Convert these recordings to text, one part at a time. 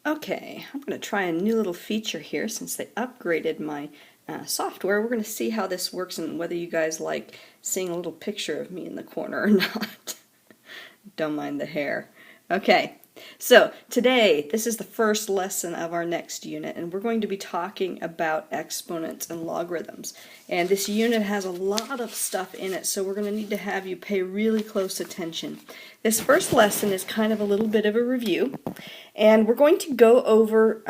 Okay, I'm going to try a new little feature here since they upgraded my software. We're going to see how this works and whether you guys like seeing a little picture of me in the corner or not. Don't mind the hair. Okay, so today this is the first lesson of our next unit, and we're going to be talking about exponents and logarithms. And this unit has a lot of stuff in it, so we're going to need to have you pay really close attention. This first lesson is kind of a little bit of a review, and we're going to go over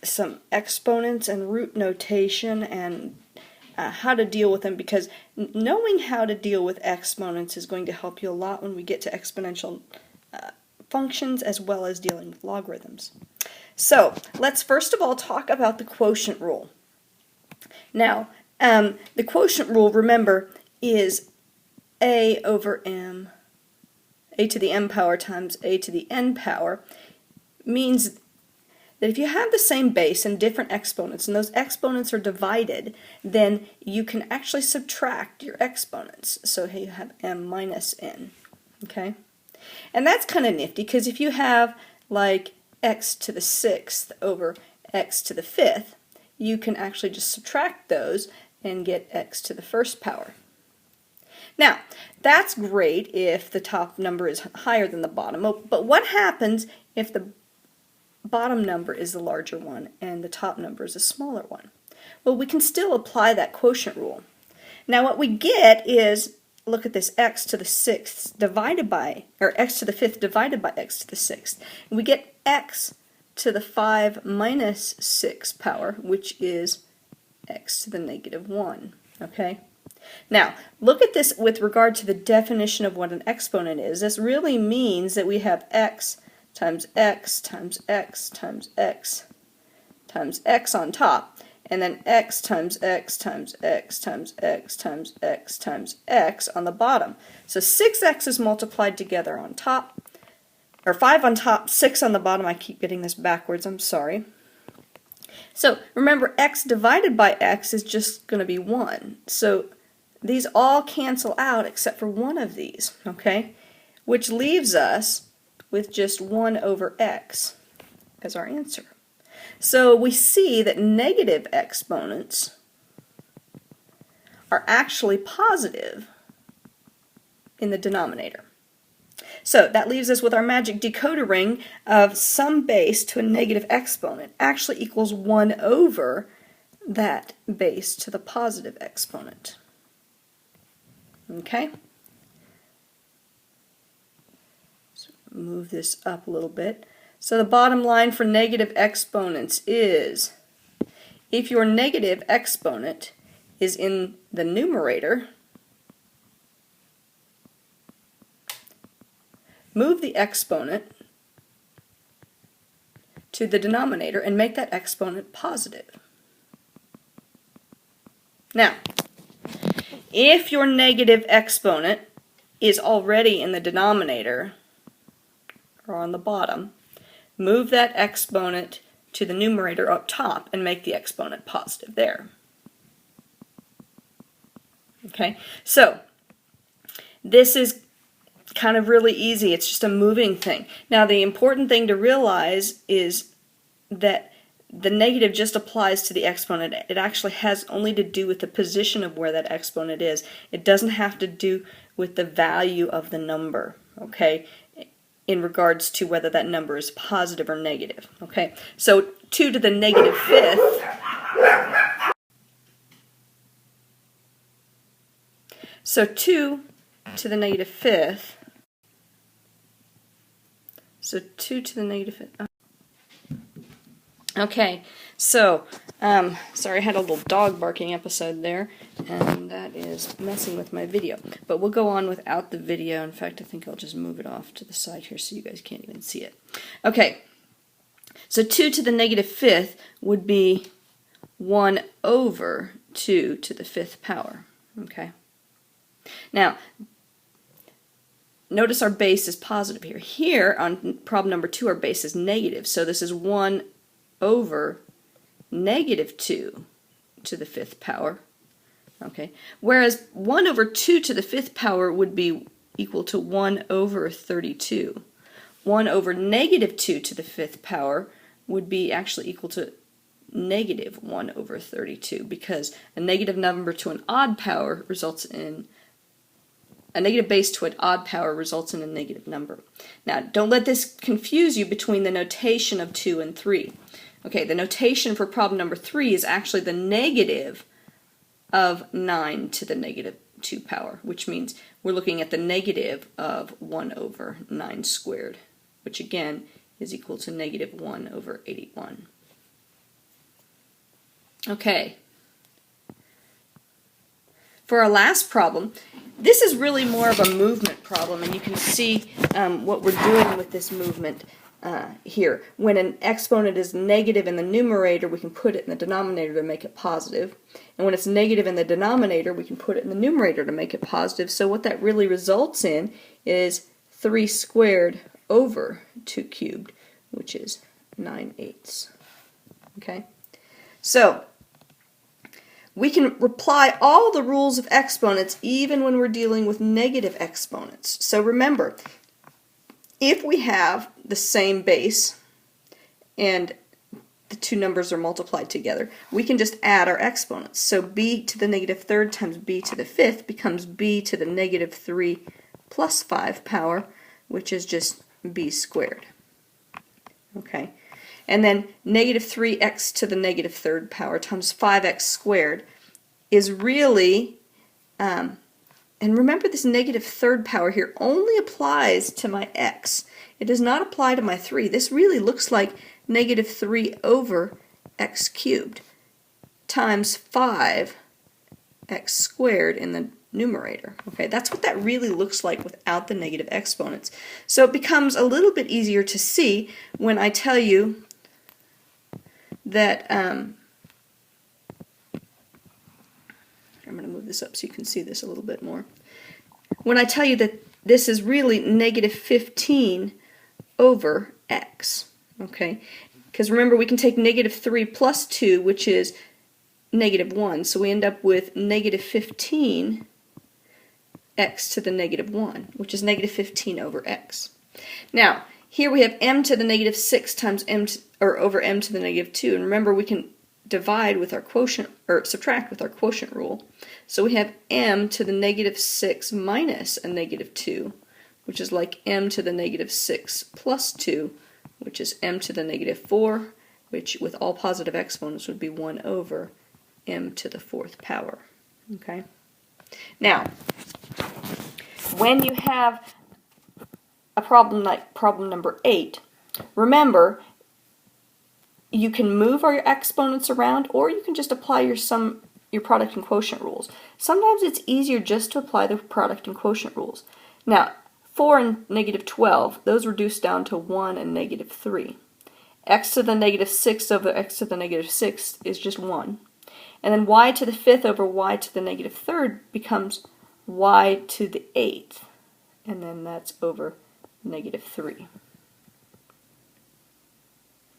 some exponents and root notation and how to deal with them, because knowing how to deal with exponents is going to help you a lot when we get to exponential functions as well as dealing with logarithms. So let's first of all talk about the quotient rule. Now, the quotient rule, remember, is a over m, a to the m power times a to the n power, means that if you have the same base and different exponents, and those exponents are divided, then you can actually subtract your exponents. So here you have m minus n, okay? And that's kind of nifty, because if you have like x to the 6th over x to the 5th, you can actually just subtract those and get x to the 1st power. Now, that's great if the top number is higher than the bottom, but what happens if the bottom number is the larger one and the top number is a smaller one? Well, we can still apply that quotient rule. Now what we get is, look at this, x to the 6th divided by, or x to the 5th divided by x to the 6th. And we get x to the 5 minus 6 power, which is x to the negative 1, okay? Now, look at this with regard to the definition of what an exponent is. This really means that we have x times x times x times x times x on top, and then x times x times x times x times x times x on the bottom. So 6x's multiplied together on top, or 5 on top, 6 on the bottom. I keep getting this backwards, I'm sorry. So remember, x divided by x is just going to be 1. So these all cancel out except for one of these, okay? Which leaves us with just 1 over x as our answer. So we see that negative exponents are actually positive in the denominator. So that leaves us with our magic decoder ring of some base to a negative exponent actually equals 1 over that base to the positive exponent. Okay? So move this up a little bit. So the bottom line for negative exponents is, if your negative exponent is in the numerator, move the exponent to the denominator and make that exponent positive. Now, if your negative exponent is already in the denominator, or on the bottom, move that exponent to the numerator up top and make the exponent positive there. Okay, so this is kind of really easy. It's just a moving thing. Now the important thing to realize is that the negative just applies to the exponent. It actually has only to do with the position of where that exponent is. It doesn't have to do with the value of the number, okay, in regards to whether that number is positive or negative. Okay, so 2 to the negative 5th. So 2 to the negative 5th. So 2 to the negative 5th. Okay, so, sorry, I had a little dog barking episode there, and that is messing with my video. But we'll go on without the video. In fact, I think I'll just move it off to the side here so you guys can't even see it. Okay, so 2 to the negative 5th would be 1 over 2 to the 5th power. Okay. Now, notice our base is positive here. Here, on problem number 2, our base is negative, so this is 1 over negative 2 to the 5th power. Okay, whereas 1 over 2 to the 5th power would be equal to 1 over 32. 1 over negative 2 to the 5th power would be actually equal to negative 1 over 32, because a negative number to an odd power results in a negative base to an odd power results in a negative number. Now, don't let this confuse you between the notation of 2 and 3. Okay, the notation for problem number 3 is actually the negative of 9 to the negative 2 power, which means we're looking at the negative of 1 over 9 squared, which again is equal to negative 1 over 81. Okay. For our last problem, this is really more of a movement problem, and you can see what we're doing with this movement here. When an exponent is negative in the numerator, we can put it in the denominator to make it positive. And when it's negative in the denominator, we can put it in the numerator to make it positive. So what that really results in is 3 squared over 2 cubed, which is 9/8. Okay? So we can apply all the rules of exponents even when we're dealing with negative exponents. So remember, if we have the same base and the two numbers are multiplied together, we can just add our exponents. So b to the negative third times b to the fifth becomes b to the negative 3 plus 5 power, which is just b squared. Okay. And then negative 3x to the negative third power times 5x squared is really, and remember this negative third power here only applies to my x. It does not apply to my 3. This really looks like negative 3 over x cubed times 5x squared in the numerator. Okay, that's what that really looks like without the negative exponents. So it becomes a little bit easier to see when I tell you that I'm going to move this up so you can see this a little bit more. When I tell you that this is really negative 15 over x, okay? Because remember, we can take negative 3 plus 2, which is negative 1, so we end up with negative 15 x to the negative 1, which is negative 15 over x. Now, here we have m to the negative 6 times m over m to the negative 2, and remember we can divide with our quotient, or subtract with our quotient rule. So we have m to the negative 6 minus a negative 2, which is like m to the negative 6 plus 2, which is m to the negative 4, which with all positive exponents would be 1 over m to the 4th power. Okay? Now, when you have a problem like problem number 8, remember, you can move our exponents around, or you can just apply your product and quotient rules. Sometimes it's easier just to apply the product and quotient rules. Now, 4 and negative 12, those reduce down to 1 and negative 3. X to the negative 6 over x to the negative 6 is just 1. And then y to the 5th over y to the negative 3rd becomes y to the 8th. And then that's over negative 3.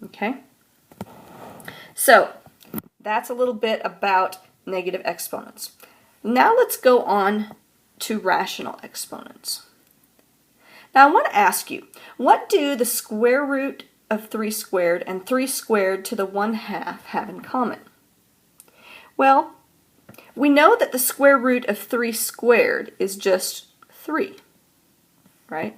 Okay? So, that's a little bit about negative exponents. Now let's go on to rational exponents. Now I want to ask you, what do the square root of 3 squared and 3 squared to the 1/2 have in common? Well, we know that the square root of 3 squared is just 3, right?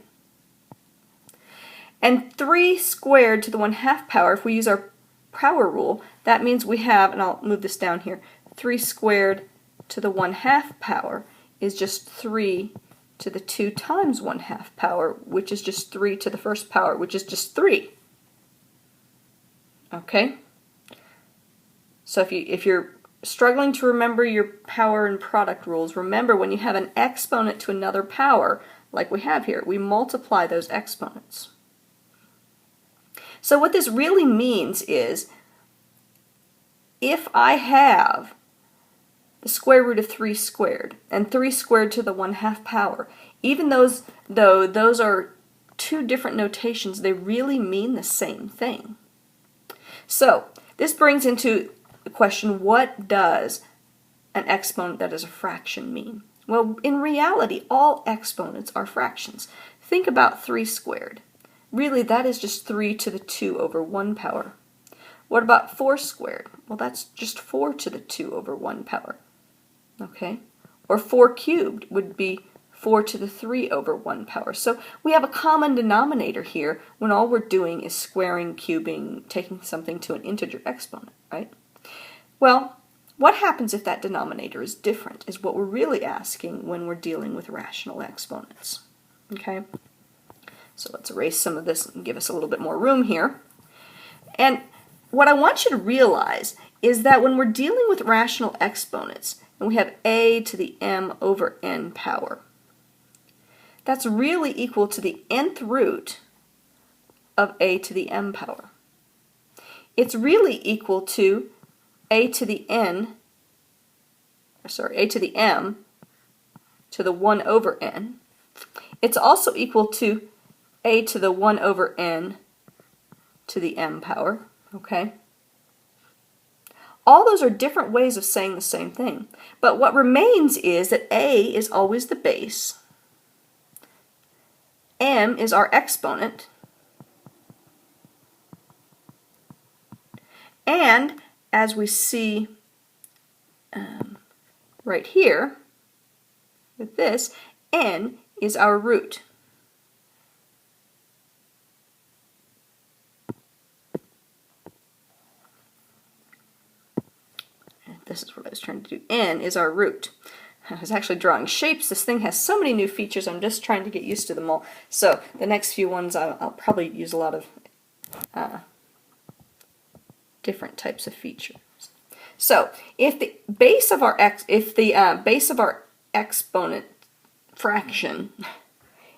And 3 squared to the 1/2 power, if we use our power rule, that means we have, and I'll move this down here, 3 squared to the 1/2 power is just 3 to the 2 times 1/2 power, which is just 3 to the 1st power, which is just 3. Okay? So if you're struggling to remember your power and product rules, remember when you have an exponent to another power, like we have here, we multiply those exponents. So what this really means is, if I have the square root of 3 squared and 3 squared to the 1/2 power, even though those are two different notations, they really mean the same thing. So this brings into the question, what does an exponent that is a fraction mean? Well, in reality, all exponents are fractions. Think about 3 squared. Really, that is just 3 to the 2 over 1 power. What about 4 squared? Well, that's just 4 to the 2 over 1 power. Okay? Or 4 cubed would be 4 to the 3 over 1 power. So we have a common denominator here when all we're doing is squaring, cubing, taking something to an integer exponent, right? Well, what happens if that denominator is different is what we're really asking when we're dealing with rational exponents. Okay? So let's erase some of this and give us a little bit more room here. And what I want you to realize is that when we're dealing with rational exponents, and we have a to the m over n power, that's really equal to the nth root of a to the m power. It's really equal to a to the m to the 1 over n. It's also equal to a to the 1 over n to the m power, okay? All those are different ways of saying the same thing. But what remains is that a is always the base, m is our exponent, and as we see right here with this, n is our root. This is what I was trying to do. N is our root. I was actually drawing shapes. This thing has so many new features, I'm just trying to get used to them all. So the next few ones I'll probably use a lot of different types of features. So if the base of our exponent fraction,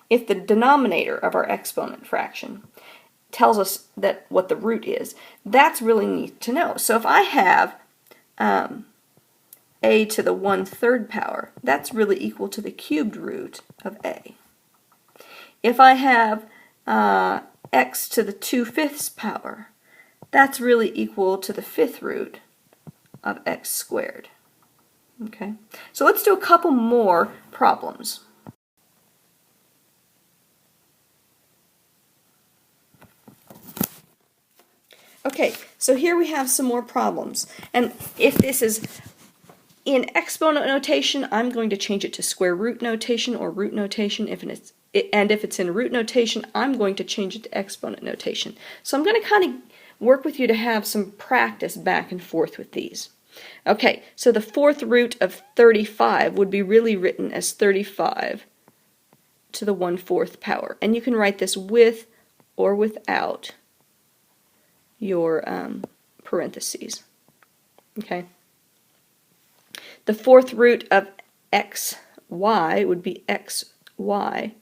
if the denominator of our exponent fraction tells us that what the root is, that's really neat to know. So if I have a to the 1/3 power, that's really equal to the cubed root of a. If I have x to the 2/5 power, that's really equal to the 5th root of x squared. Okay, so let's do a couple more problems. Okay, so here we have some more problems. And if this is in exponent notation, I'm going to change it to square root notation or root notation. If it's in root notation, I'm going to change it to exponent notation. So I'm going to kind of work with you to have some practice back and forth with these. Okay, so the 4th root of 35 would be really written as 35 to the 1/4 power. And you can write this with or without your parentheses. Okay. The 4th root of xy would be xy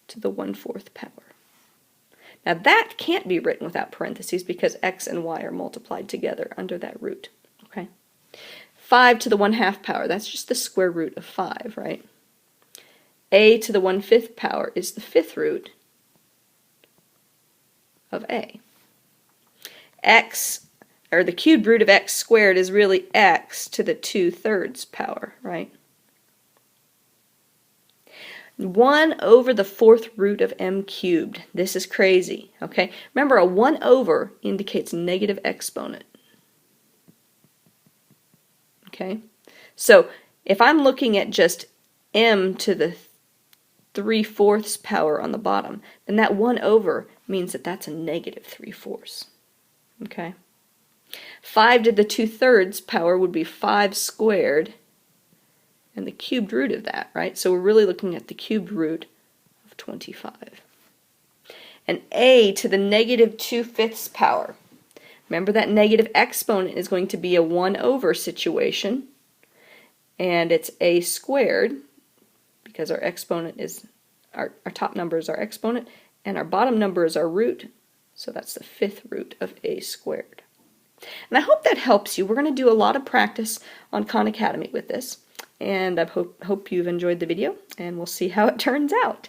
to the 1/4 power. Now that can't be written without parentheses because x and y are multiplied together under that root. Okay. 5 to the 1/2 power, that's just the square root of 5, right? A to the 1/5 power is the 5th root of a. X, or the cubed root of x squared, is really x to the 2/3 power, right? 1 over the 4th root of m cubed. This is crazy, okay? Remember, a 1 over indicates negative exponent. Okay? So, if I'm looking at just m to the 3/4 power on the bottom, then that 1 over means that that's a negative 3/4. Okay? 5 to the 2/3 power would be 5 squared, and the cubed root of that, right? So we're really looking at the cubed root of 25. And a to the negative 2/5 power. Remember that negative exponent is going to be a 1 over situation, and it's a squared, because our exponent is, our top number is our exponent, and our bottom number is our root, so that's the 5th root of a squared. And I hope that helps you. We're going to do a lot of practice on Khan Academy with this, and I hope you've enjoyed the video, and we'll see how it turns out.